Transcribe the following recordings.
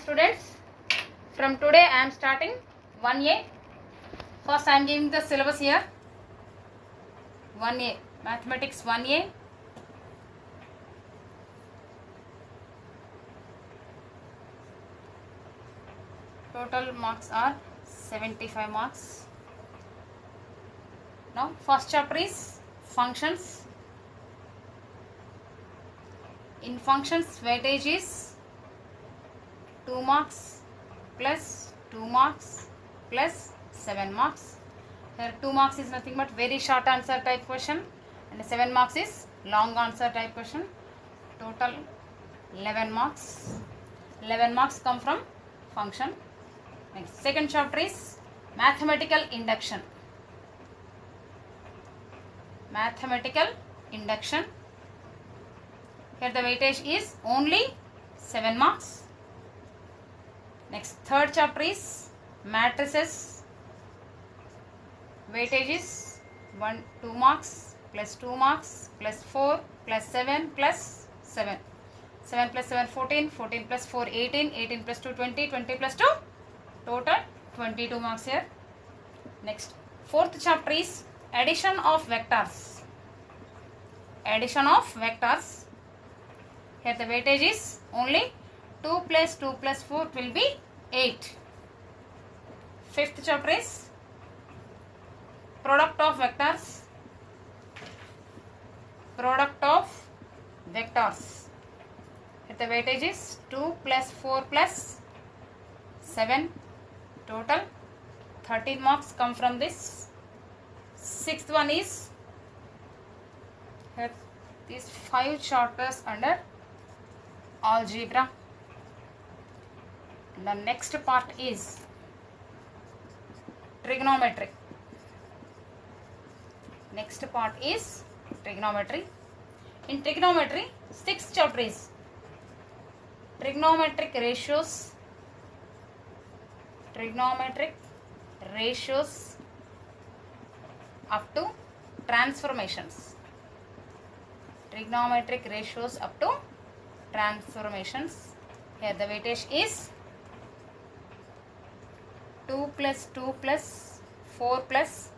students, from today I am starting 1A. First I am giving the syllabus here. 1A, mathematics 1A. Total marks are 75 marks. Now first chapter is functions. In functions, weightage is 2 marks plus 2 marks plus 7 marks. Here 2 marks is nothing but very short answer type question and 7 marks is long answer type question. Total 11 marks. 11 marks come from function. Next, second chapter is mathematical induction. Mathematical induction. Here the weightage is only 7 marks. Next, third chapter is matrices. Weightage is 2 marks plus 2 marks plus 4 plus 7 plus 7. 7 plus 7 14, 14 plus 4 18, 18 plus 2 20, 20 plus 2 total 22 marks here. Next, fourth chapter is addition of vectors. Addition of vectors. Here the weightage is only 2 plus 2 plus 4 will be 8. Fifth chapter is product of vectors. Product of vectors. Here the weightage is 2 plus 4 plus 7. Total 13 marks come from this. Sixth one is here these 5 chapters under algebra. The next part is trigonometry. Next part is trigonometry. In trigonometry, 6th chapter is trigonometric ratios. Trigonometric ratios up to transformations. Trigonometric ratios up to transformations. Here the weightage is 2 plus 2 plus 4 plus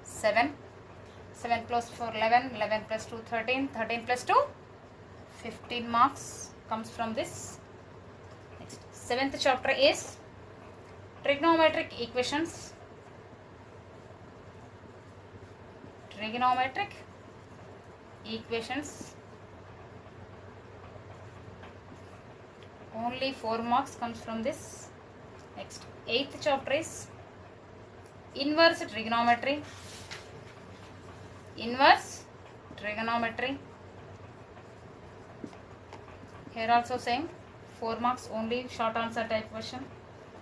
7. 7 plus 4 11, 11 plus 2 13, 13 plus 2 15 marks comes from this. Next, 7th chapter is trigonometric equations. Trigonometric equations. Only 4 marks comes from this. Next, 8th chapter is inverse trigonometry. Inverse trigonometry. Here also same 4 marks, only short answer type question.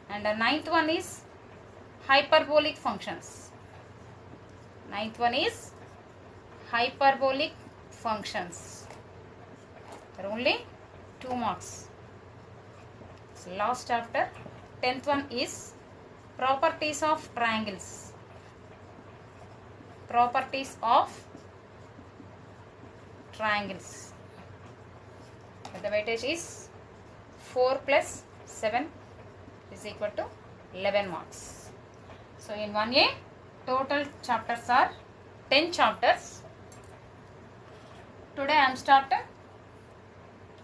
And the 9th one is hyperbolic functions. 9th one is hyperbolic functions. There are only 2 marks. So last chapter, 10th one is properties of triangles. Properties of triangles. The weightage is 4 plus 7 is equal to 11 marks. So in 1A, total chapters are 10 chapters. Today I am starting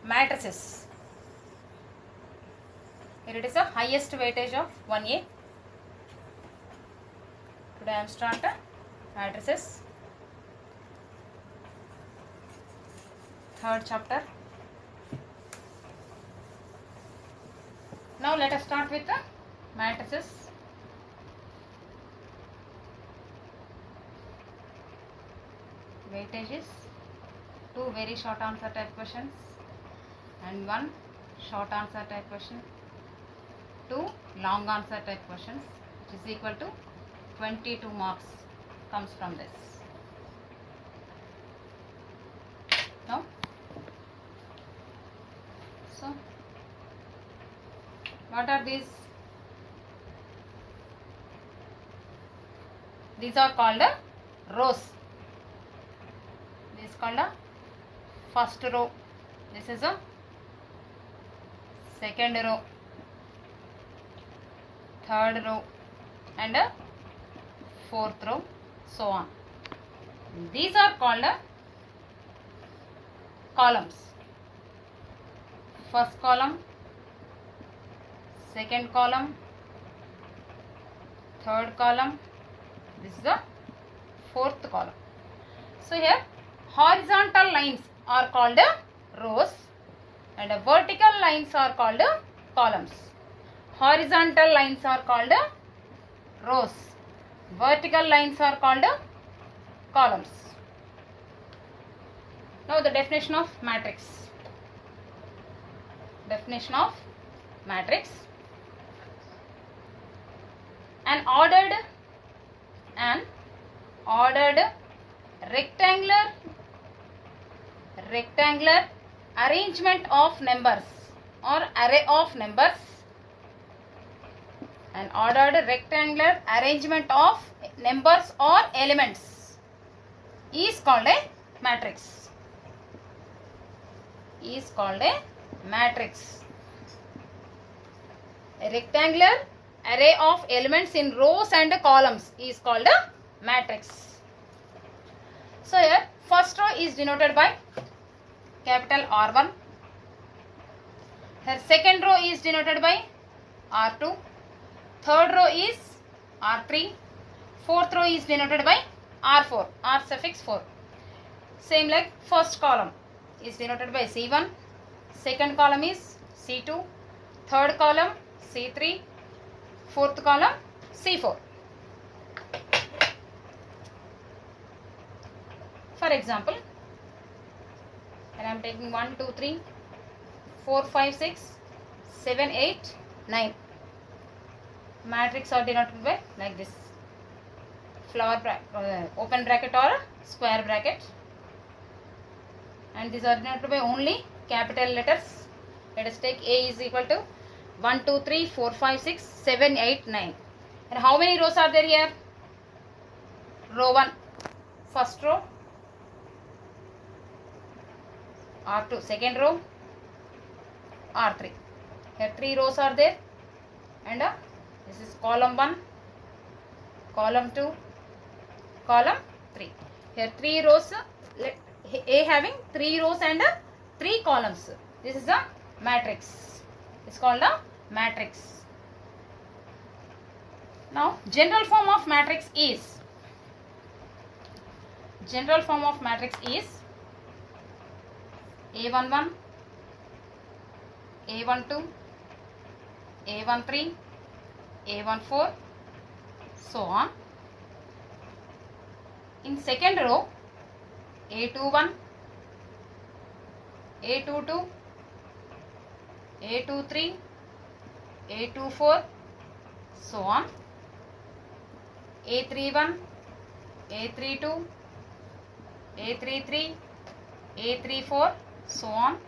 matrices. Here it is the highest weightage of 1A. Today I am starting matrices. Third chapter. Now let us start with the matrices. Weightage is 2 very short answer type questions and 1 short answer type question. 2 long answer type questions, which is equal to 22 marks comes from this. Now, so what are these? These are called rows. This is called a first row. This is a second row. third row and fourth row, so on. These are called columns. First column, second column, third column, this is the fourth column. So here horizontal lines are called rows and vertical lines are called columns. Horizontal lines are called rows, vertical lines are called columns. Now the definition of matrix. Definition of matrix: an ordered rectangular arrangement of numbers or array of numbers. An ordered rectangular arrangement of numbers or elements is called a matrix. Is called a matrix. A rectangular array of elements in rows and columns is called a matrix. So here first row is denoted by capital R1. Here second row is denoted by R2. Third row is R3. Fourth row is denoted by R4. R suffix 4. Same like first column is denoted by C1. Second column is C2. Third column C3. Fourth column C4. For example, and I am taking 1, 2, 3, 4, 5, 6, 7, 8, 9. Matrix are denoted by like this: flower open bracket or square bracket, and these are denoted by only capital letters. Let us take A is equal to 1, 2, 3, 4, 5, 6, 7, 8, 9. And how many rows are there here? Row 1, first row, R2, second row, R3. Here 3 rows are there, and this is column 1, column 2, column 3. Here 3 rows, A having 3 rows and 3 columns. This is a matrix. It's called a matrix. Now general form of matrix is A11, A12, A13, A14, so on. In second row, A21, A22, A23, A24, so on. A31, A32, A33, A34, so on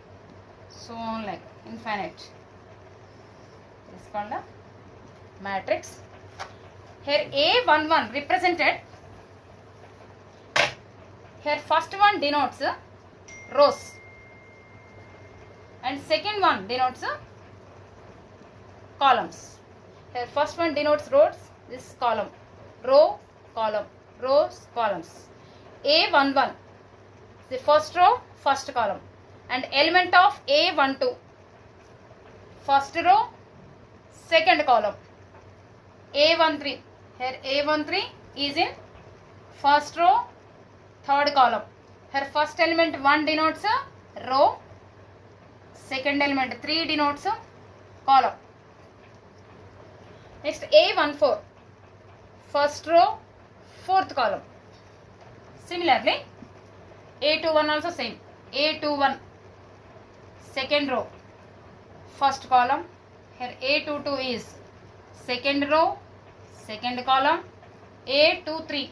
like infinite. It is called a matrix. Here A11 represented, here first one denotes rows and second one denotes columns. Here first one denotes rows, this is column, row, column, rows, columns. A11, the first row, first column, and element of A12, first row, second column. A13, here A13 is in first row, third column. Here first element 1 denotes a row, second element 3 denotes a column. Next A14, first row, fourth column. Similarly, A21 also same. A21, second row, first column. Here A22 is second row, second column. A23,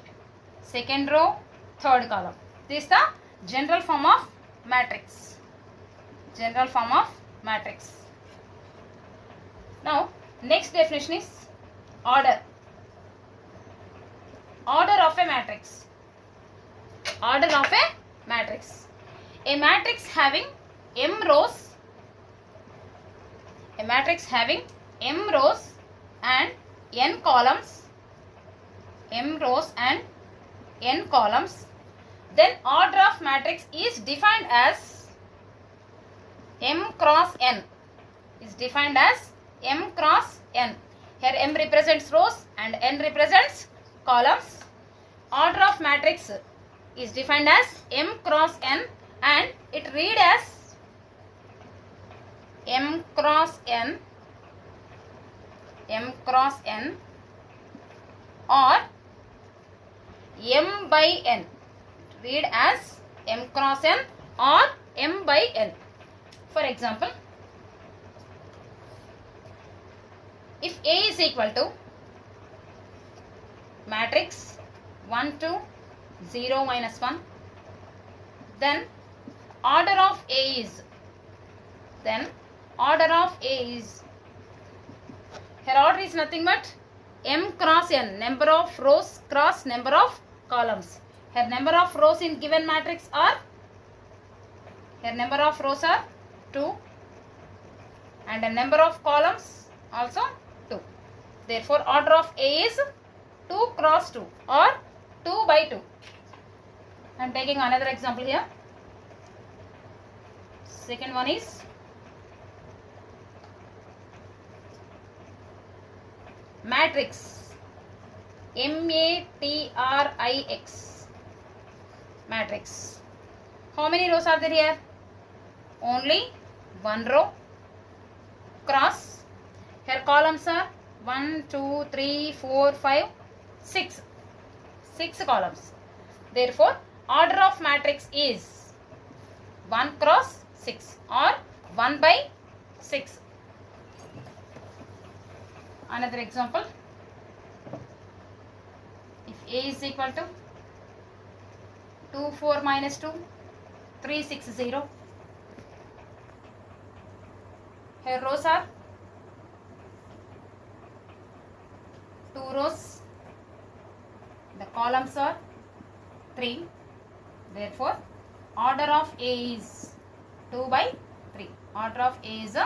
second row, third column. This is the general form of matrix. General form of matrix. Now, next definition is order. Order of a matrix. Order of a matrix. A matrix having m rows. A matrix having m rows and n columns, m rows and n columns, then order of matrix is defined as m cross n. Is defined as m cross n. Here m represents rows and n represents columns. Order of matrix is defined as m cross n and it read as m cross n or m by n. Read as m cross n or m by n. For example, if A is equal to matrix 1 2 0 minus 1, then order of A is here order is nothing but m cross n, number of rows cross number of columns. Here number of rows in given matrix are 2 and the number of columns also 2. Therefore order of A is 2 cross 2 or 2 by 2. I am taking another example here. Second one is matrix matrix matrix. How many rows are there here? Only one row cross. Here columns are 1 2 3 4 5 6 columns. Therefore order of matrix is 1 cross 6 or 1 by 6. Another example, if A is equal to 2 4 minus 2 3 6 0, here rows are 2 rows, the columns are 3. Therefore order of A is 2 by 3. Order of A is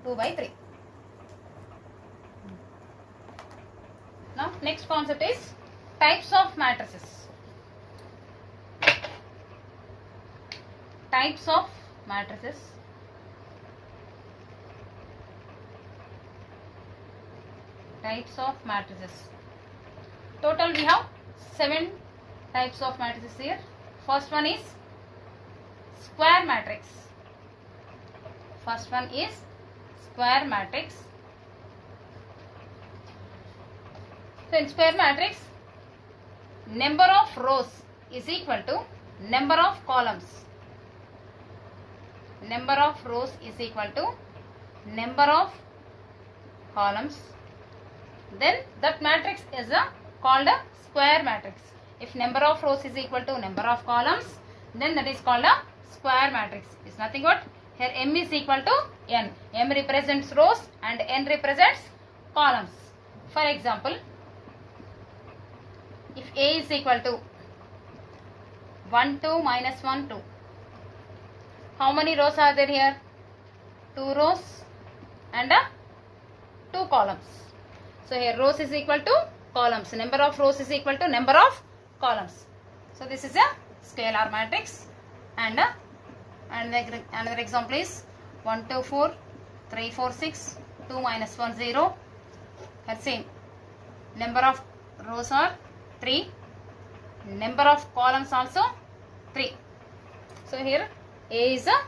2 by 3. Now next concept is types of matrices. Types of matrices. Types of matrices. Total we have 7 types of matrices here. First one is square matrix. First one is square matrix. So in square matrix, number of rows is equal to number of columns. Number of rows is equal to number of columns. Then that matrix is called a square matrix. If number of rows is equal to number of columns, then that is called a square matrix. It's nothing but here m is equal to n. M represents rows and n represents columns. For example, if A is equal to 1 2 minus 1 2, how many rows are there here? 2 rows and 2 columns. So here rows is equal to columns. Number of rows is equal to number of columns. So this is a scalar matrix. And another example is 1 2 4 3 4 6 2 minus 1 0. Here same. Number of rows are 3. Number of columns also 3. So here A is a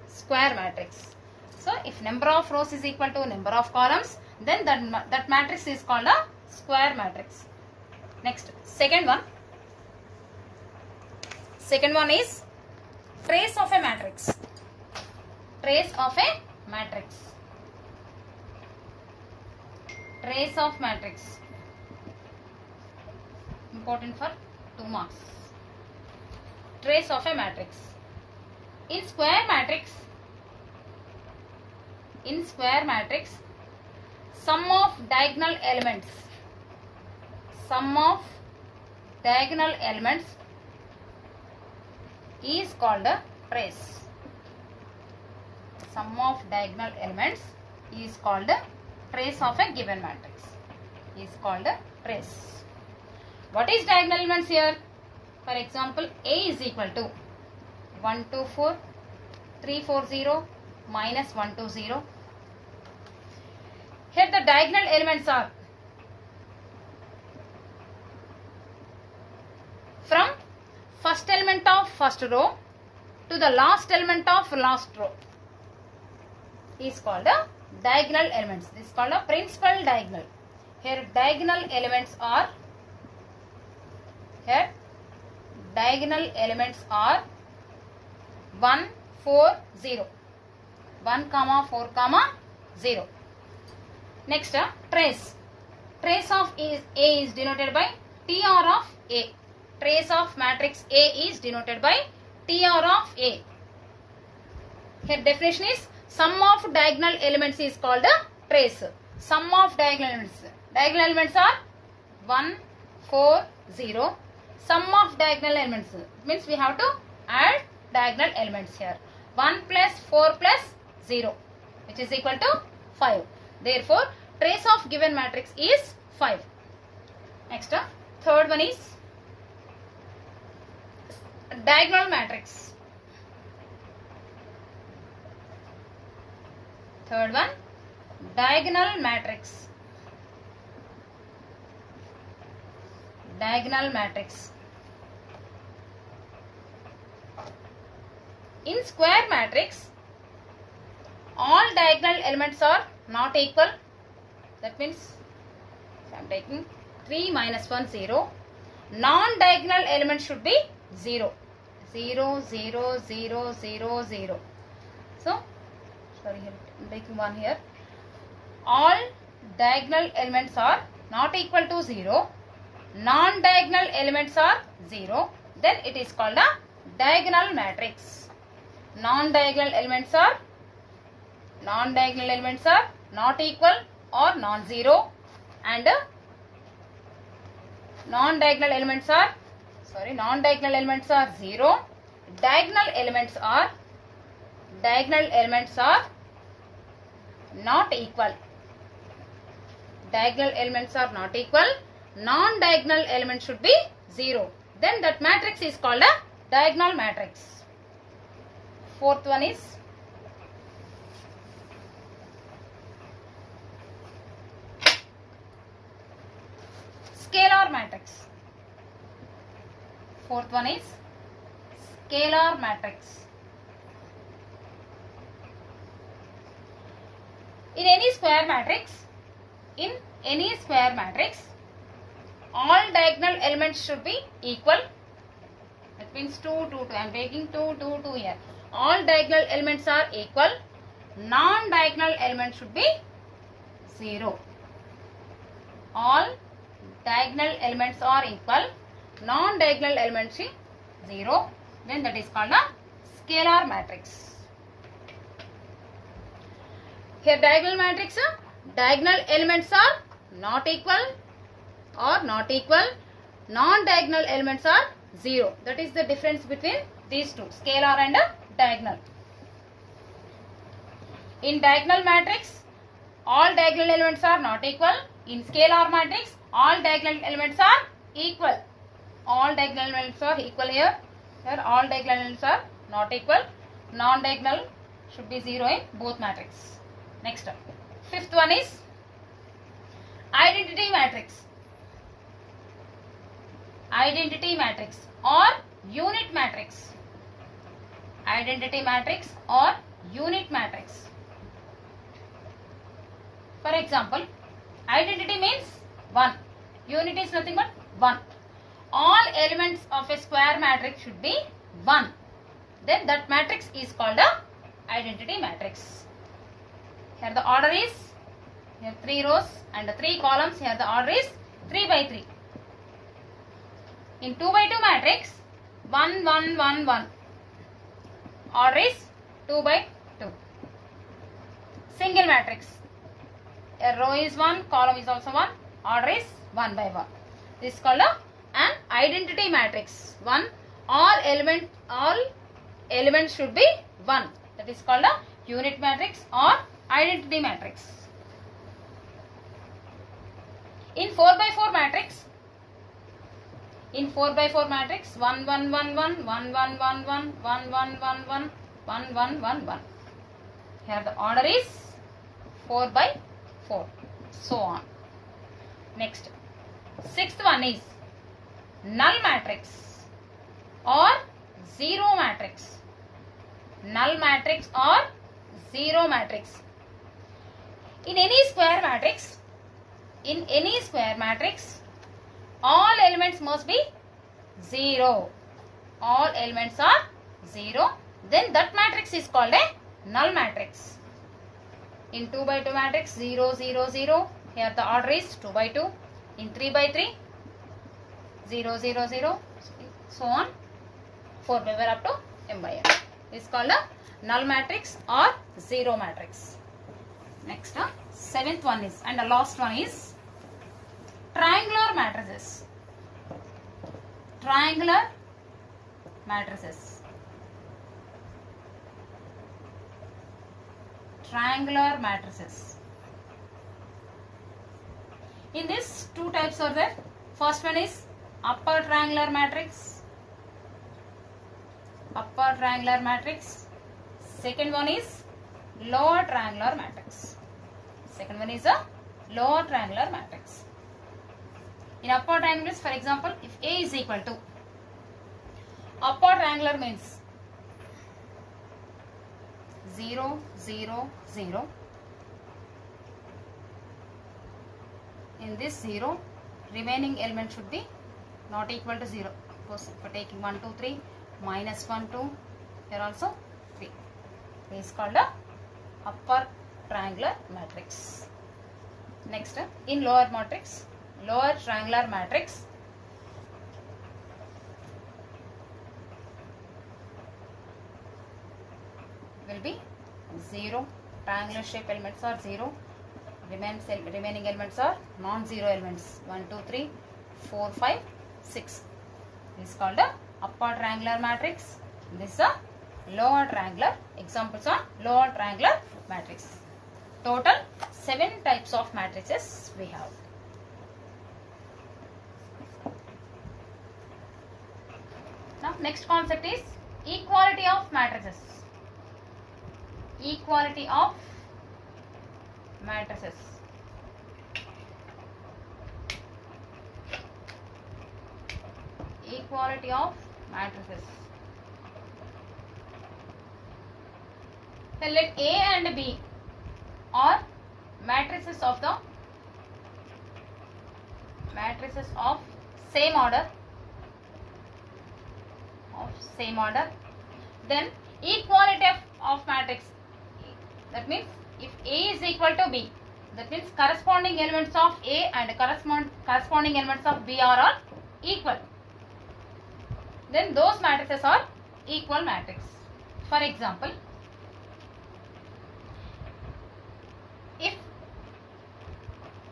square matrix. So if number of rows is equal to number of columns, then that matrix is called a square matrix. Next, second one. Second one is trace of a matrix. Trace of a matrix. Trace of matrix. Important for 2 marks. Trace of a matrix. In square matrix, sum of diagonal elements is called a trace. Sum of diagonal elements is called a trace of a given matrix. is called a trace. What is diagonal elements here? For example, A is equal to 1, 2, 4, 3, 4, 0, minus 1, 2, 0. Here the diagonal elements are from first element of first row to the last element of last row is called a diagonal elements. This is called a principal diagonal. Here diagonal elements are 1, 4, 0. 1, 4, 0. Next, trace. Trace of A is denoted by TR of A. Trace of matrix A is denoted by TR of A. Here definition is sum of diagonal elements is called a trace. Sum of diagonal elements. Diagonal elements are 1, 4, 0. Sum of diagonal elements means we have to add diagonal elements here. 1 plus 4 plus 0 which is equal to 5. Therefore, trace of given matrix is 5. Next, third one is diagonal matrix. Third one, diagonal matrix. Diagonal matrix. In square matrix, all diagonal elements are not equal. That means I am taking 3 minus 1, 0. Non-diagonal element should be 0. 0, 0, 0, 0, 0. So, sorry, I am taking 1 here. All diagonal elements are not equal to 0. Non-diagonal elements are 0. Then it is called a diagonal matrix. Non-diagonal elements are not equal or non-zero, and non-diagonal elements are 0. Diagonal elements are not equal. Diagonal elements are not equal. Non-diagonal element should be 0. Then that matrix is called a diagonal matrix. Fourth one is scalar matrix. Fourth one is scalar matrix. In any square matrix, all diagonal elements should be equal. That means 2, 2, 2. I am taking 2, 2, 2 here. All diagonal elements are equal. Non-diagonal element should be 0. All diagonal elements are equal. Non-diagonal elements is 0. Then that is called a scalar matrix. Here diagonal matrix, diagonal elements are not equal or not equal. Non-diagonal elements are 0. That is the difference between these two, scalar and diagonal. In diagonal matrix, all diagonal elements are not equal. In scalar matrix, all diagonal elements are equal. All diagonal elements are equal here. Here all diagonal elements are not equal. Non-diagonal should be 0 in both matrix. Next, fifth one is identity matrix. Identity matrix or unit matrix. Identity matrix or unit matrix. For example, identity means 1. Unit is nothing but 1. All elements of a square matrix should be 1. Then that matrix is called a identity matrix. Here the order is, here 3 rows and 3 columns. Here the order is 3 by 3. In 2 by 2 matrix, 1, 1, 1, 1. Order is 2 by 2. Single matrix. A row is 1, column is also 1. Order is 1 by 1. This is called an identity matrix. 1. All elements should be 1. That is called a unit matrix or identity matrix. In 4 by 4 matrix, 1 1 1 1 1 1 1 1 1 1 1 1 1 1 1 1. Here the order is 4 by 4, so on. Next, sixth one is null matrix or zero matrix. Null matrix or zero matrix. In any square matrix, all elements must be 0. All elements are 0. Then that matrix is called a null matrix. In 2 by 2 matrix, 0 0 0. Here the order is 2 by 2. In 3 by 3, 0 0 0. So on. 4 by 4 up to m by n. This is called a null matrix or zero matrix. Next, seventh one is, and the last one is triangular matrices. Triangular matrices. Triangular matrices. In this, two types are there. First one is upper triangular matrix. Upper triangular matrix. Second one is lower triangular matrix. Second one is a lower triangular matrix. In upper triangular, for example, if A is equal to, upper triangular means 0 0 0. In this 0, remaining element should be not equal to 0. Suppose if we are taking 1 2 3, minus 1 2, here also 3. This is called a upper triangular matrix. Next, in lower triangular matrix, will be 0. Triangular shape elements are 0. Remaining elements are non-zero elements. 1 2 3 4 5 6. This is called a upper triangular matrix. This is a lower triangular. Examples are lower triangular matrix. Total 7 types of matrices we have. Now next concept is equality of matrices. Equality of matrices. Equality of matrices. Then let A and B are matrices of same order. Then equality of matrix. That means if A is equal to B, that means corresponding elements of A and corresponding elements of B are all equal. Then those matrices are equal matrix. For example, if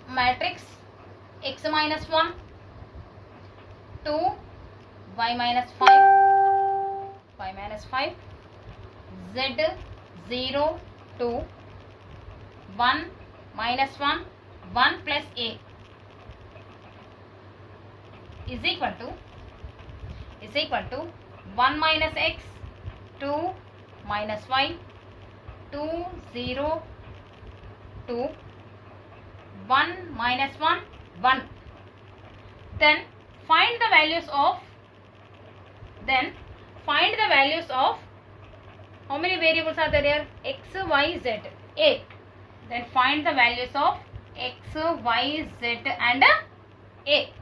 matrix x minus 1, 2, y minus 5, z 0, 2, 1 minus 1, 1 plus a is equal to 1 minus x, 2 minus y, 2 0 2, 1 minus 1 1. Then find the values of how many variables are there here? X, y, z, a. Then find the values of x, y, z and a.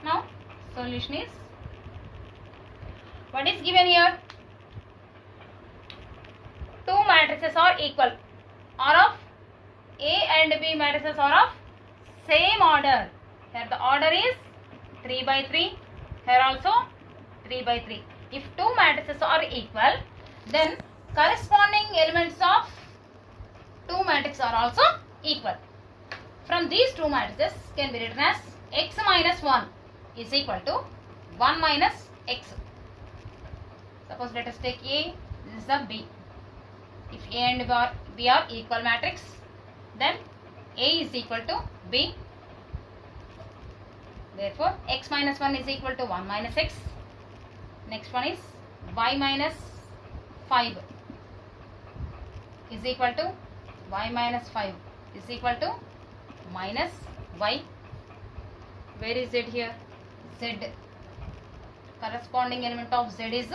Now solution is, what is given here? Two matrices are equal, or of A and B matrices are of same order. Here the order is 3 by 3. Here also 3 by 3. If two matrices are equal, then corresponding elements of two matrices are also equal. From these two matrices can be written as x minus 1 is equal to 1 minus x. Suppose let us take A, this is the B. If A and B are equal matrix, then A is equal to B. Therefore, x minus 1 is equal to 1 minus x. Next one is y minus 5 is equal to y minus 5 is equal to minus y. Where is z here? Z. Corresponding element of z is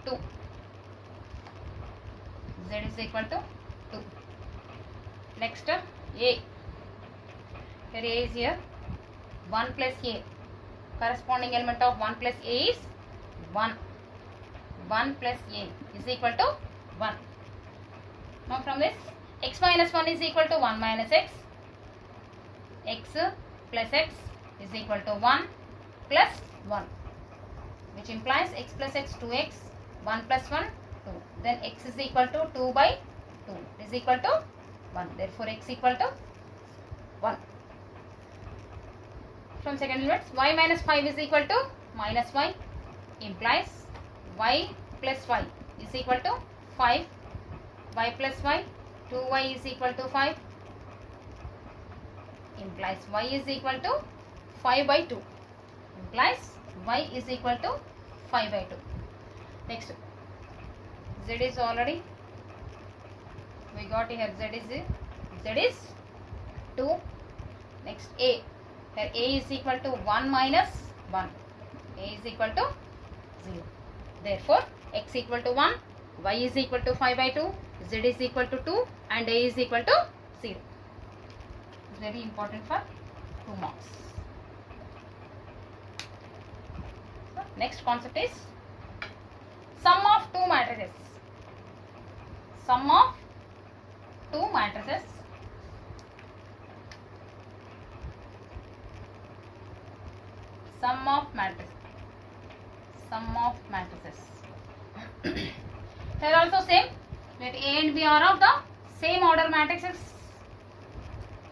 2. Z is equal to 2. Next, A. Here A is here. 1 plus A. Corresponding element of 1 plus A is 1. 1 plus A is equal to 1. Now from this, x minus 1 is equal to 1 minus x. X plus x is equal to 1 plus 1. Which implies x plus x 2x, 1 plus 1 2. Then x is equal to 2 by 2 is equal to 1. Therefore, x equal to 1. From second limits, y minus 5 is equal to minus y implies y plus y is equal to 5. Y plus y, 2y is equal to 5 implies y is equal to 5 by 2 implies y is equal to 5 by 2. Next, z is already we got here. Z is 2. Next, A. Here A is equal to 1 minus 1. A is equal to 0. Therefore, x equal to 1, y is equal to 5 by 2, z is equal to 2 and A is equal to 0. Very important for 2 marks. So, next concept is sum of two matrices. Sum of two matrices sum of matrices. Here also same, let A and B are of the same order matrices.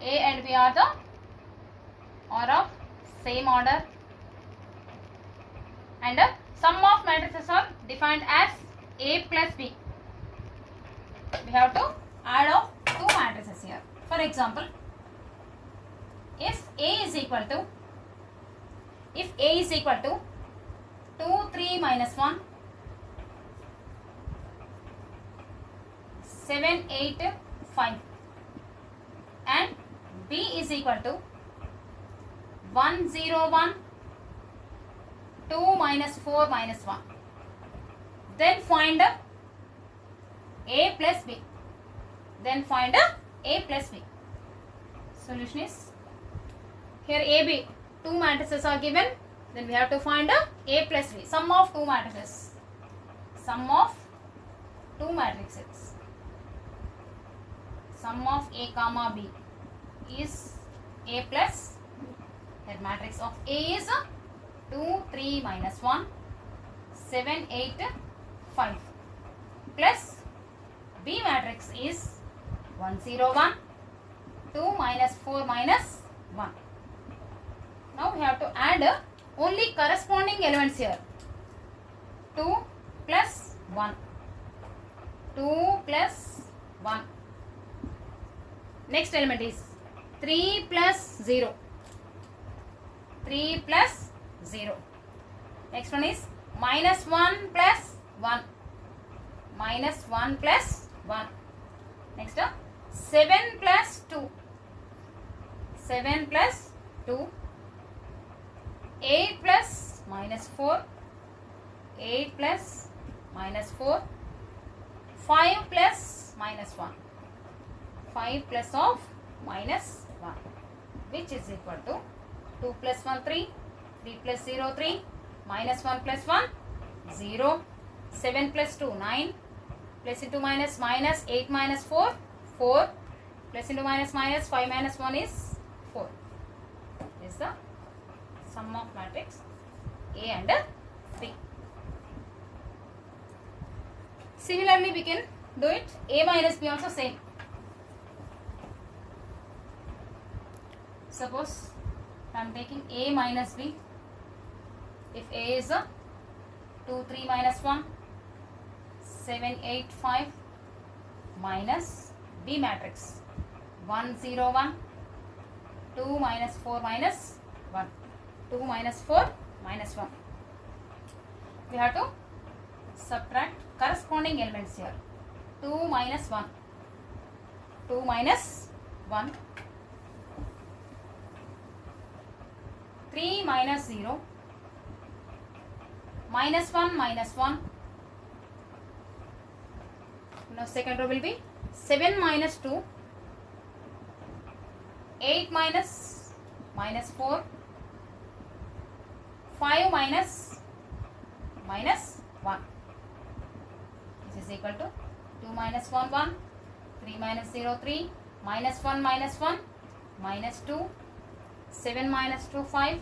A and B are of same order, and sum of matrices are defined as A plus B. We have to add up two matrices here. For example, if A is equal to 2, 3 minus 1, 7, 8, 5 and B is equal to 1, 0, 1, 2 minus 4 minus 1, then find A plus B. Solution is here AB, two matrices are given, then we have to find A plus B, sum of two matrices. Sum of A comma B is A plus, that matrix of A is 2, 3 minus 1, 7, 8, 5 plus B matrix is 1, 0, 1, 2 minus 4 minus 1. Now we have to add only corresponding elements here. 2 plus 1. 2 plus 1. Next element is 3 plus 0. 3 plus 0. Next one is minus 1 plus 1. Minus 1 plus 1. Next 7 plus 2. 7 plus 2. 8 plus minus 4. 8 plus minus 4. 5 plus minus 1. 5 plus of minus 1, which is equal to 2 plus 1, 3. 3 plus 0, 3. Minus 1 plus 1, 0. 7 plus 2, 9. Plus into minus, minus 8 minus 4, 4. Plus into minus, minus 5 minus 1 is 4. This is the sum of matrix A and B. Similarly, we can do it A minus B also same. Suppose I am taking A minus B. If A is 2, 3 minus 1, 7, 8, 5 minus B matrix 1, 0, 1, 2 minus 4 minus 1. 2 minus 4 minus 1. We have to subtract corresponding elements here. 2 minus 1. 2 minus 1. 3 minus 0. Minus 1 minus 1. Now second row will be 7 minus 2. 8 minus 4. 5 minus 1. This is equal to 2 minus 1 1. 3 minus 0 3. Minus 1 minus 1. Minus 2. 7 minus 2 5.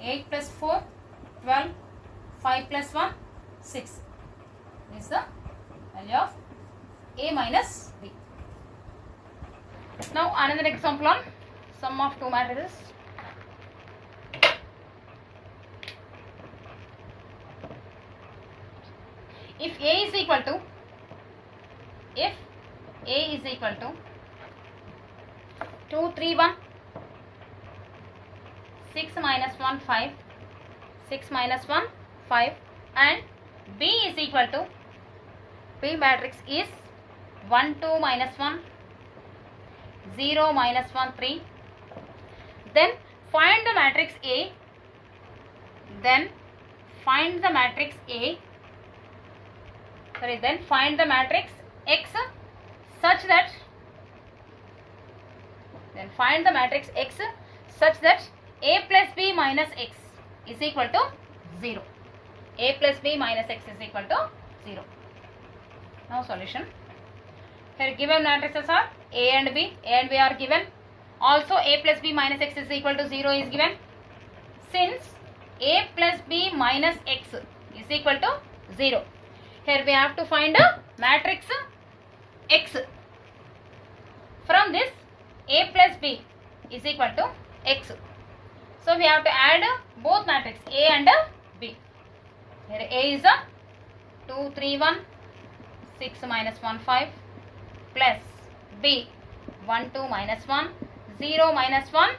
8 plus 4 12. 5 plus 1 6. This is the value of A minus B. Now another example on sum of two matrices. If A is equal to 2 3 1, 6 minus 1 5, 6 minus 1 5, and B is equal to, B matrix is 1 2 minus 1, 0 minus 1 3. Then find the matrix A. Then find the matrix A. Then find the matrix X such that. Then find the matrix X such that A plus B minus X is equal to 0. A plus B minus X is equal to 0. Now solution. Here given matrices are A and B. A and B are given. Also A plus B minus X is equal to 0 is given. Since A plus B minus X is equal to 0. Here we have to find a matrix X. From this A plus B is equal to X. So we have to add both matrix A and B. Here A is a 2 3 1, 6 minus 1 5, plus B 1 2 minus 1, 0 minus 1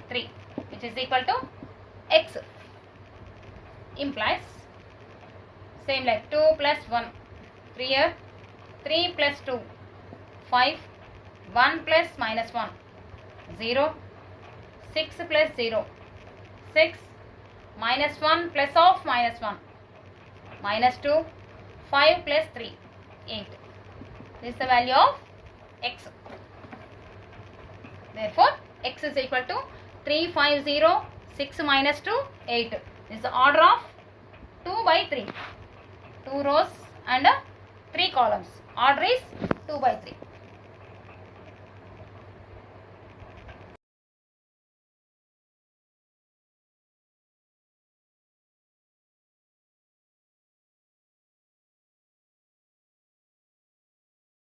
3, which is equal to X. Implies same like 2 plus 1 3 here, 3 plus 2 5, 1 plus minus 1 0, 6 plus 0 6, minus 1 plus of minus 1 minus 2, 5 plus 3 8. This is the value of X. Therefore X is equal to 3 5 0, 6 minus 2 8. This is the order of 2 by 3. 2 rows and 3 columns. Order is 2 by 3.